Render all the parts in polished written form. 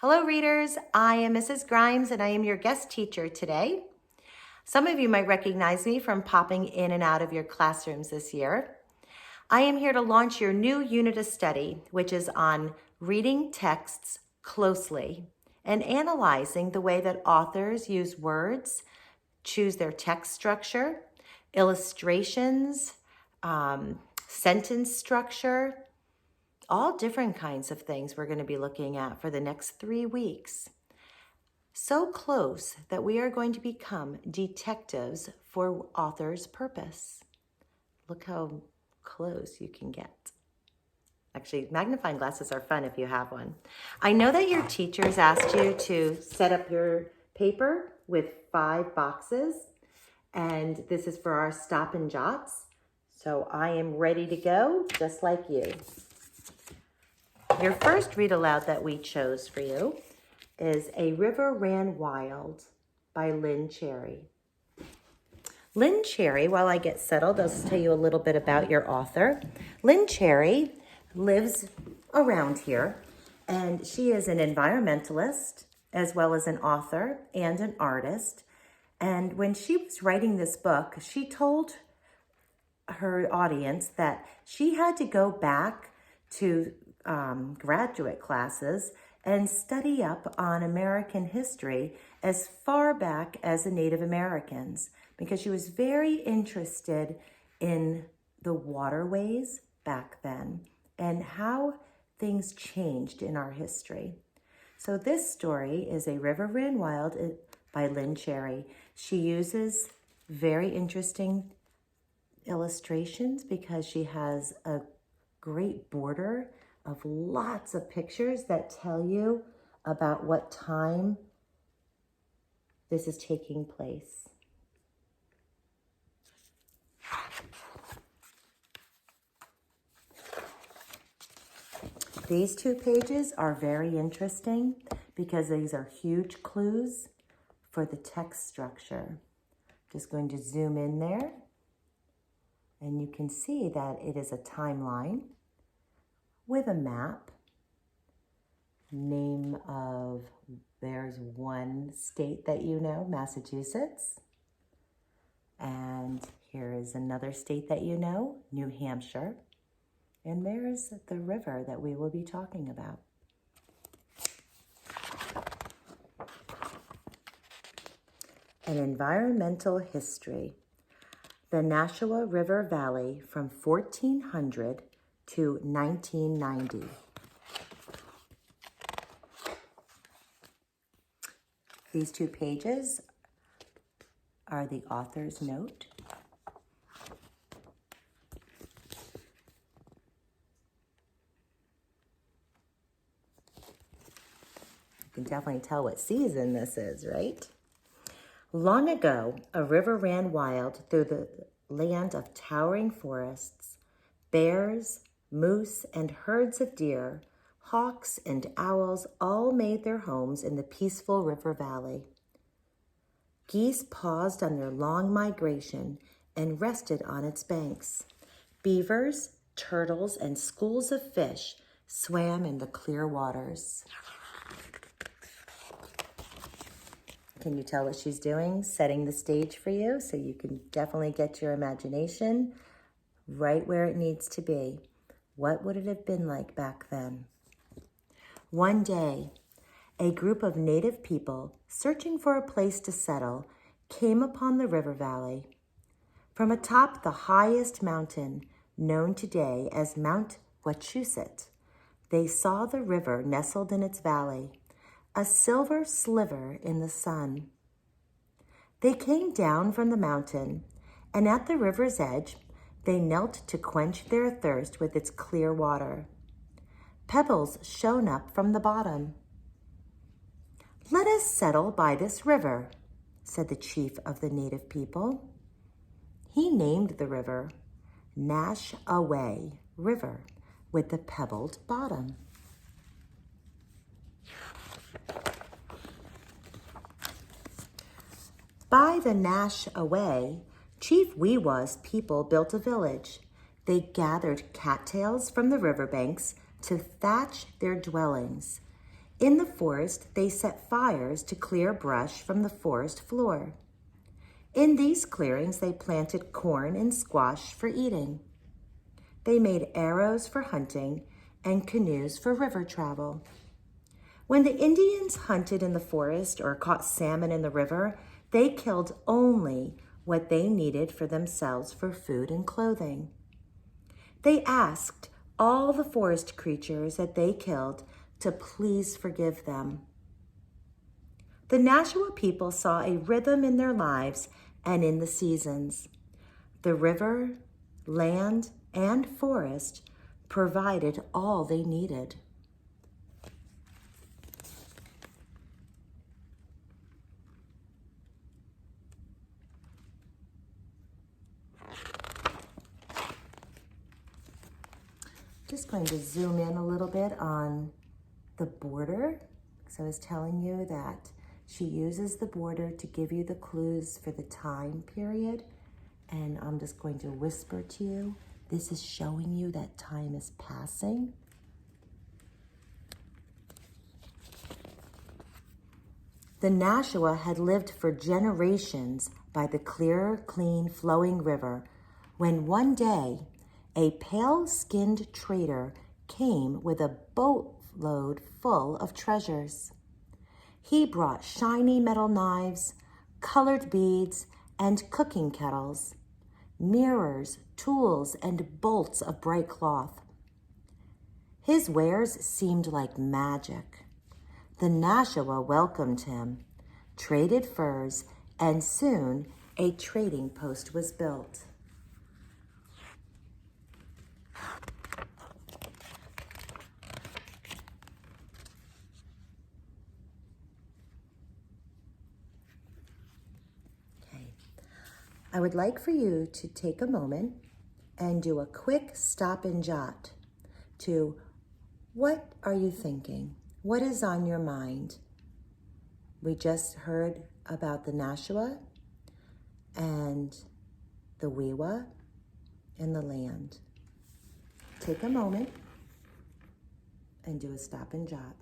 Hello, readers. I am Mrs. Grimes, and I am your guest teacher today. Some of you might recognize me from popping in and out of your classrooms this year. I am here to launch your new unit of study, which is on reading texts closely and analyzing the way that authors use words, choose their text structure, illustrations, sentence structure, all different kinds of things we're going to be looking at for the next 3 weeks. So close that we are going to become detectives for author's purpose. Look how close you can get. Actually, magnifying glasses are fun if you have one. I know that your teachers asked you to set up your paper with 5 boxes, and this is for our stop and jots. So I am ready to go, just like you. Your first read aloud that we chose for you is A River Ran Wild by Lynn Cherry. Lynn Cherry, while I get settled, I'll tell you a little bit about your author. Lynn Cherry lives around here, and she is an environmentalist as well as an author and an artist. And when she was writing this book, she told her audience that she had to go back to graduate classes and study up on American history as far back as the Native Americans, because she was very interested in the waterways back then and how things changed in our history. So this story is A River Ran Wild by Lynn Cherry. She uses very interesting illustrations because she has a great border of lots of pictures that tell you about what time this is taking place. These 2 pages are very interesting because these are huge clues for the text structure. Just going to zoom in there, and you can see that it is a timeline with a map, name of, there's one state that you know, Massachusetts. And here is another state that you know, New Hampshire. And there's the river that we will be talking about. An environmental history. The Nashua River Valley from 1400 to 1990. These 2 pages are the author's note. You can definitely tell what season this is, right? Long ago, a river ran wild through the land of towering forests. Bears, moose, and herds of deer, hawks, and owls all made their homes in the peaceful river valley. Geese paused on their long migration and rested on its banks. Beavers, turtles, and schools of fish swam in the clear waters. Can you tell what she's doing? Setting the stage for you so you can definitely get your imagination right where it needs to be. What would it have been like back then? One day, a group of native people searching for a place to settle came upon the river valley. From atop the highest mountain, known today as Mount Wachusett, they saw the river nestled in its valley, a silver sliver in the sun. They came down from the mountain, and at the river's edge, they knelt to quench their thirst with its clear water. Pebbles shone up from the bottom. "Let us settle by this river," said the chief of the native people. He named the river Nash-a-Way River with the pebbled bottom. By the Nash-a-Way, Chief Weewa's people built a village. They gathered cattails from the riverbanks to thatch their dwellings. In the forest, they set fires to clear brush from the forest floor. In these clearings, they planted corn and squash for eating. They made arrows for hunting and canoes for river travel. When the Indians hunted in the forest or caught salmon in the river, they killed only what they needed for themselves for food and clothing. They asked all the forest creatures that they killed to please forgive them. The Nashua people saw a rhythm in their lives and in the seasons. The river, land, and forest provided all they needed. Just going to zoom in a little bit on the border. So I was telling you that she uses the border to give you the clues for the time period. And I'm just going to whisper to you. This is showing you that time is passing. The Nashua had lived for generations by the clear, clean, flowing river when one day a pale-skinned trader came with a boatload full of treasures. He brought shiny metal knives, colored beads, and cooking kettles, mirrors, tools, and bolts of bright cloth. His wares seemed like magic. The Nashua welcomed him, traded furs, and soon a trading post was built. I would like for you to take a moment and do a quick stop and jot to what are you thinking? What is on your mind? We just heard about the Nashua and the Wīwā and the land. Take a moment and do a stop and jot.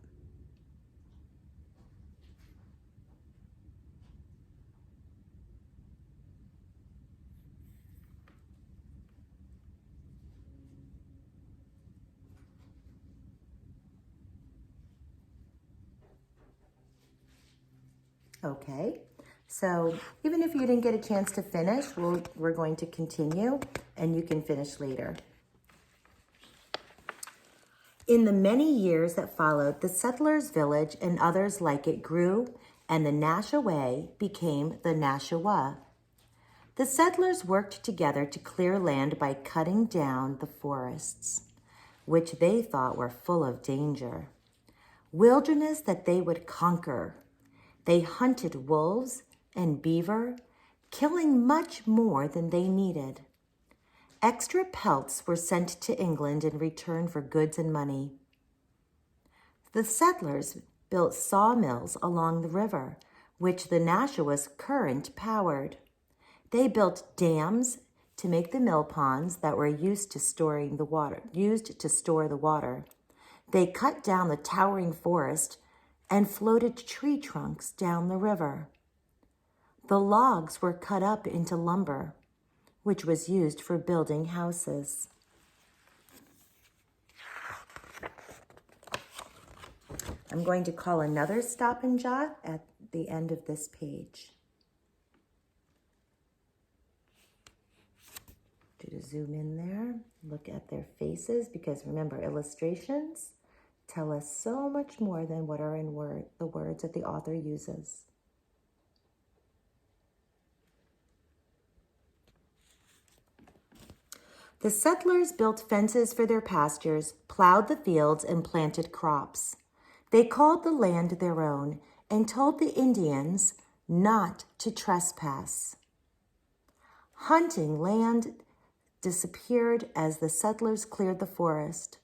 Okay, so even if you didn't get a chance to finish, we're going to continue and you can finish later. In the many years that followed, the settlers' village and others like it grew, and the Nashaway became the Nashua. The settlers worked together to clear land by cutting down the forests, which they thought were full of danger. Wilderness that they would conquer. They hunted wolves and beaver, killing much more than they needed. Extra pelts were sent to England in return for goods and money. The settlers built sawmills along the river, which the Nashua's current powered. They built dams to make the mill ponds that were used to store the water. They cut down the towering forest and floated tree trunks down the river. The logs were cut up into lumber, which was used for building houses. I'm going to call another stop and jot at the end of this page. To zoom in there, look at their faces, because remember, illustrations tell us so much more than what are in the words that the author uses. The settlers built fences for their pastures, plowed the fields, and planted crops. They called the land their own and told the Indians not to trespass. Hunting land disappeared as the settlers cleared the forest.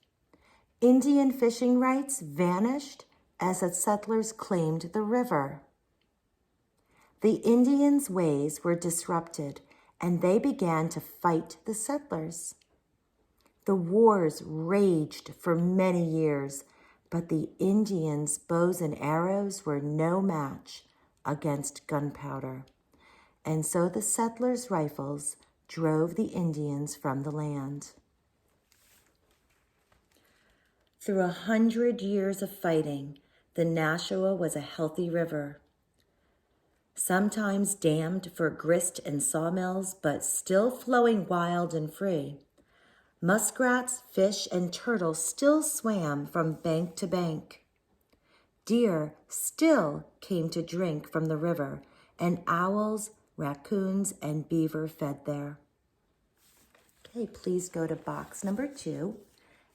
Indian fishing rights vanished as the settlers claimed the river. The Indians' ways were disrupted, and they began to fight the settlers. The wars raged for many years, But the Indians' bows and arrows were no match against gunpowder, and so the settlers' rifles drove the Indians from the land. Through 100 years of fighting, the Nashua was a healthy river, sometimes dammed for grist and sawmills, but still flowing wild and free. Muskrats, fish, and turtles still swam from bank to bank. Deer still came to drink from the river, and owls, raccoons, and beaver fed there. Okay, please go to box number 2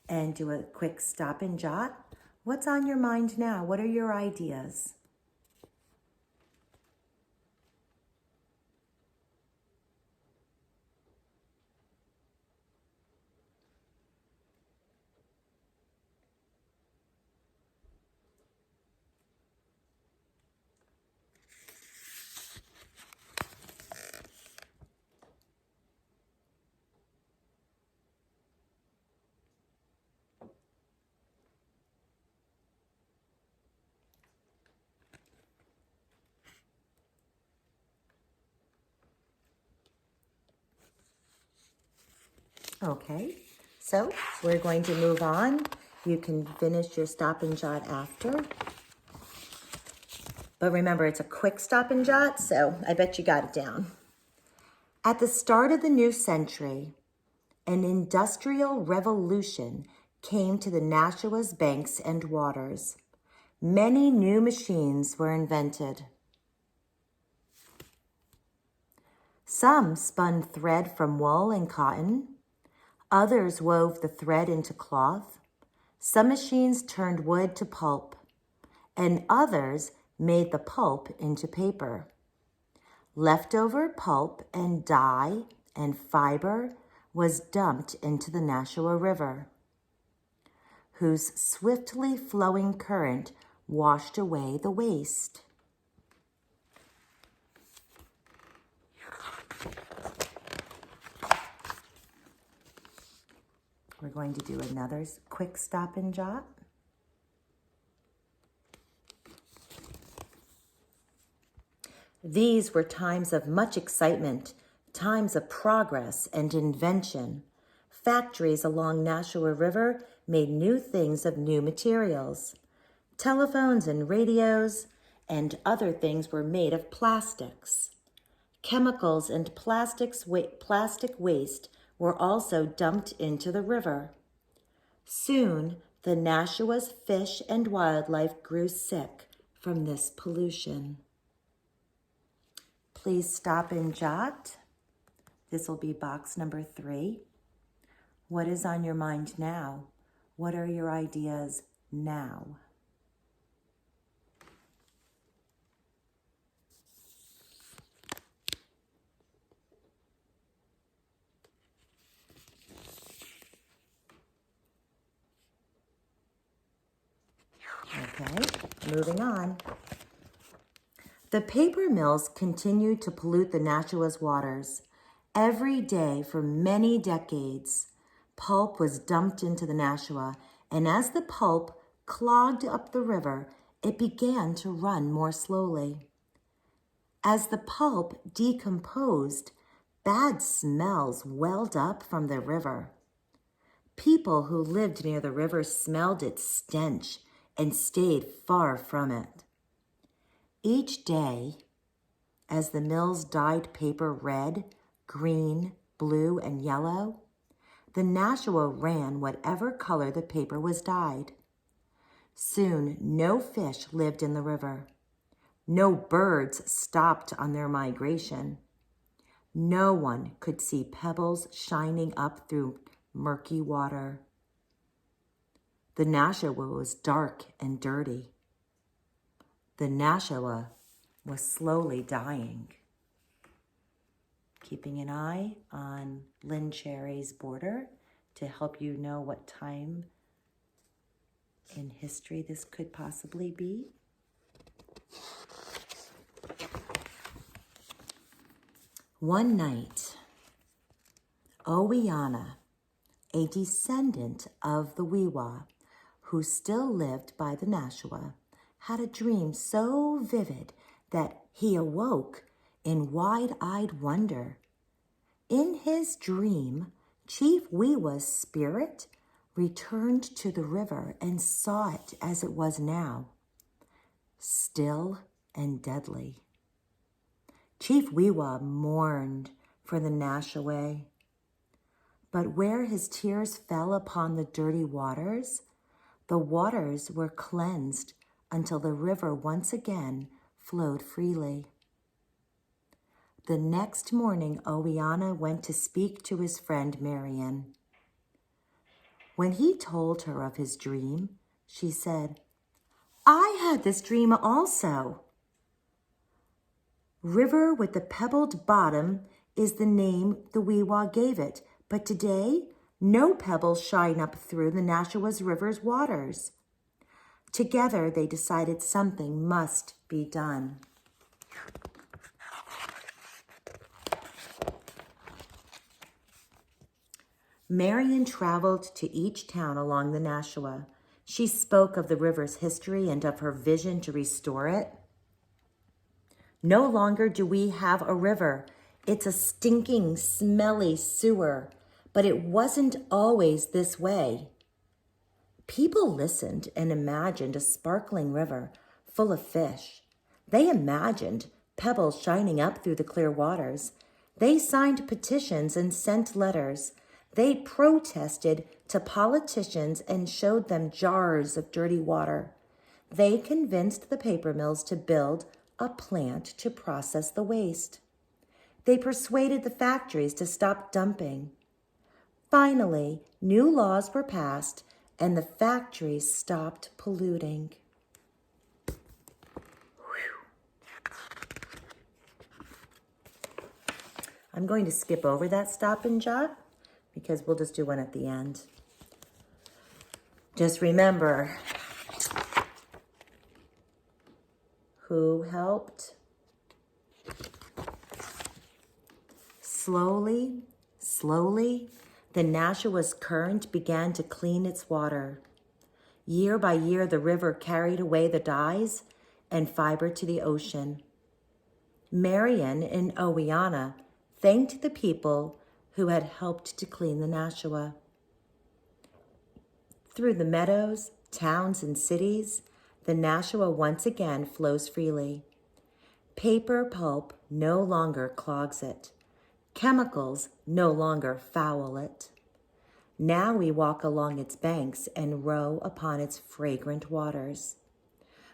and do a quick stop and jot. What's on your mind now? What are your ideas? Okay, so we're going to move on. You can finish your stop and jot after. But remember, it's a quick stop and jot, so I bet you got it down. At the start of the new century, an industrial revolution came to the Nashua's banks and waters. Many new machines were invented. Some spun thread from wool and cotton. Others wove the thread into cloth. Some machines turned wood to pulp, and others made the pulp into paper. Leftover pulp and dye and fiber was dumped into the Nashua River, whose swiftly flowing current washed away the waste. We're going to do another quick stop and jot. These were times of much excitement, times of progress and invention. Factories along Nashua River made new things of new materials. Telephones and radios and other things were made of plastics. Chemicals and plastic waste were also dumped into the river. Soon, the Nashua's fish and wildlife grew sick from this pollution. Please stop and jot. This will be box number 3. What is on your mind now? What are your ideas now? Okay, moving on. The paper mills continued to pollute the Nashua's waters. Every day for many decades, pulp was dumped into the Nashua, and as the pulp clogged up the river, it began to run more slowly. As the pulp decomposed, bad smells welled up from the river. People who lived near the river smelled its stench and stayed far from it. Each day, as the mills dyed paper red, green, blue, and yellow, the Nashua ran whatever color the paper was dyed. Soon, no fish lived in the river. No birds stopped on their migration. No one could see pebbles shining up through murky water. The Nashua was dark and dirty. The Nashua was slowly dying. Keeping an eye on Lynn Cherry's border to help you know what time in history this could possibly be. One night, Owiana, a descendant of the Wiwa, who still lived by the Nashua, had a dream so vivid that he awoke in wide-eyed wonder. In his dream, Chief Wiwa's spirit returned to the river and saw it as it was now, still and deadly. Chief Wiwa mourned for the Nashaway, but where his tears fell upon the dirty waters, the waters were cleansed until the river once again flowed freely. The next morning, Owiana went to speak to his friend Marian. When he told her of his dream, she said, "I had this dream also." River with the pebbled bottom is the name the Wiwa gave it, but today no pebbles shine up through the Nashua's river's waters. Together they decided something must be done. Marian traveled to each town along the Nashua. She spoke of the river's history and of her vision to restore it. No longer do we have a river. It's a stinking, smelly sewer, but it wasn't always this way. People listened and imagined a sparkling river full of fish. They imagined pebbles shining up through the clear waters. They signed petitions and sent letters. They protested to politicians and showed them jars of dirty water. They convinced the paper mills to build a plant to process the waste. They persuaded the factories to stop dumping. Finally, new laws were passed and the factories stopped polluting. I'm going to skip over that stop and jot because we'll just do one at the end. Just remember, who helped? Slowly, the Nashua's current began to clean its water. Year by year, the river carried away the dyes and fiber to the ocean. Marian and Owiana thanked the people who had helped to clean the Nashua. Through the meadows, towns, and cities, the Nashua once again flows freely. Paper pulp no longer clogs it. Chemicals no longer foul it. Now we walk along its banks and row upon its fragrant waters.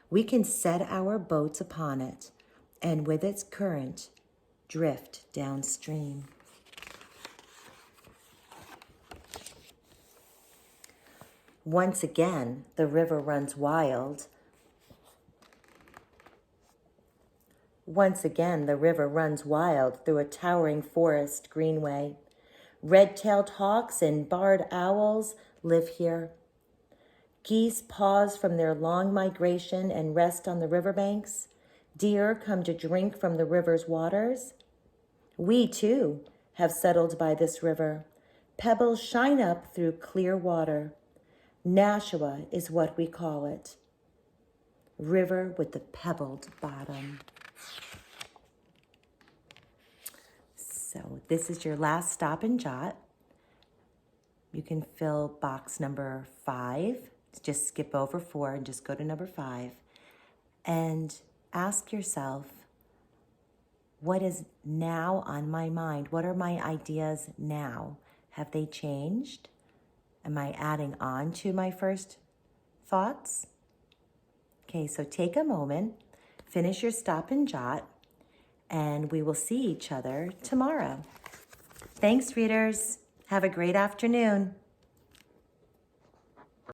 We can set our boats upon it, and with its current, drift downstream. Once again, the river runs wild. Once again, the river runs wild through a towering forest greenway. Red-tailed hawks and barred owls live here. Geese pause from their long migration and rest on the riverbanks. Deer come to drink from the river's waters. We, too, have settled by this river. Pebbles shine up through clear water. Nashua is what we call it. River with the pebbled bottom. So this is your last stop and jot. You can fill box number 5. Just skip over 4 and just go to number 5. And ask yourself, what is now on my mind? What are my ideas now? Have they changed? Am I adding on to my first thoughts? Okay, so take a moment, finish your stop and jot, and we will see each other tomorrow. Thanks, readers. Have a great afternoon.